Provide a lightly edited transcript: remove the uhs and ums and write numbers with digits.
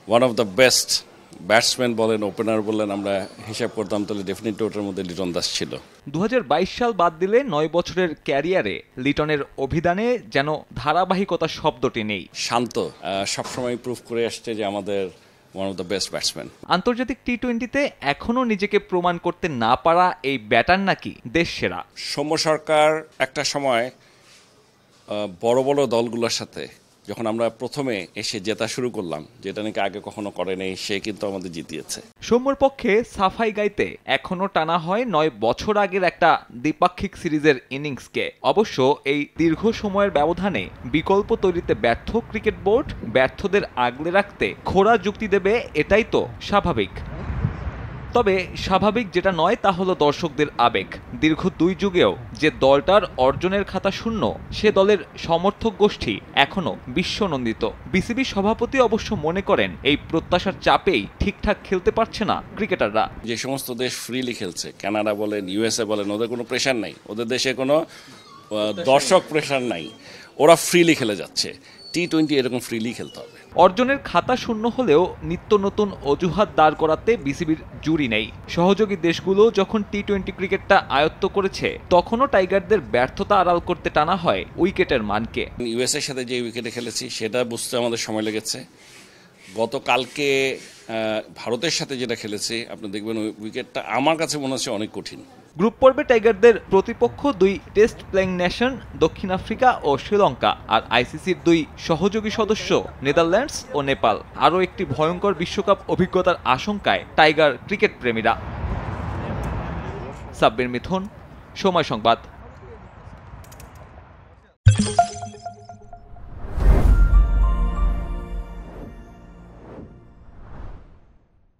One of the best batsman বলেন, opener বলেন, আমরা হিসাব করতাম তাহলে ডেফিনেটলি ওটার মধ্যে লিটন দাস ছিল। 2022 সাল বাদ দিলে 9 বছরের ক্যারিয়ারে লিটনের অভিধানে যেন ধারাবাহিকতা শব্দটি নেই। শান্ত, সবসময় প্রুভ করে আসছে যে আমাদের one of the best batsman. আন্তর্জাতিক টি-20তে এখনও নিজেকে প্রমাণ করতে না পারা এই ব্যাটার নাকি দেশ সেরা। সৌম্য সরকার একটা সময় বড় বড় দলগুলোর সাথে যখন আমরা প্রথমে এসে জেতা শুরু করলাম, যেটা নাকি আগে কখনো করে নেই, সে কিন্তু আমাদের জিতিয়েছে। সৌম্যর পক্ষে সাফাই গাইতে এখনো টানা হয় 9 বছর আগের একটা দ্বিপাক্ষিক সিরিজের ইনিংসকে। অবশ্য এই দীর্ঘ সময়ের ব্যবধানে বিকল্প তৈরিতে ব্যর্থ ক্রিকেট বোর্ড ব্যর্থদের আগলে রাখতে খোঁড়া যুক্তি দেবে, এটাই তো স্বাভাবিক। তবে স্বাভাবিক যেটা নয় তা হলো দর্শকদের আবেগ। দীর্ঘ 2 যুগেও যে দলটার অর্জনের খাতা শূন্য, সে দলের সমর্থক গোষ্ঠী এখনো বিশ্বনন্দিত। বিসিবি সভাপতি অবশ্য মনে করেন এই প্রত্যাশার চাপেই ঠিকঠাক খেলতে পারছে না ক্রিকেটাররা। যে সমস্ত দেশ ফ্রিলি খেলছে, কানাডা বলেন, ইউএসএ বলেন, ওদের কোনো প্রেশার নাই, ওদের দেশে কোনো দর্শক প্রেশার নাই, ওরা ফ্রিলি খেলে যাচ্ছে। টি-20 এরকম ফ্রিলি খেলতে হবে। অর্জনের খাতা শূন্য হলেও নিত্য নতুন অজুহাত দাঁড় করাতে বিসিবির জুরি নেই। সহযোগী দেশগুলো যখন টি-20 ক্রিকেটটা আয়ত্ত করেছে, তখনও টাইগারদের ব্যর্থতা আড়াল করতে টানা হয় উইকেটের মানকে। ইউএসএর সাথে যে উইকেটে খেলেছি সেটা বুঝতে আমাদের সময় লেগেছে। গতকালকে ভারতের সাথে যেটা খেলেছি, আপনি দেখবেন ওই উইকেটটা আমার কাছে মনে হচ্ছে অনেক কঠিন। গ্রুপ পর্বে টাইগারদের প্রতিপক্ষ 2 টেস্ট প্লেয়িং নেশন দক্ষিণ আফ্রিকা ও শ্রীলঙ্কা, আর আইসিসির 2 সহযোগী সদস্য নেদারল্যান্ডস ও নেপাল। আরও একটি ভয়ঙ্কর বিশ্বকাপ অভিজ্ঞতার আশঙ্কায় টাইগার ক্রিকেট প্রেমীরা। সাব্বির মিথুন, সময় সংবাদ।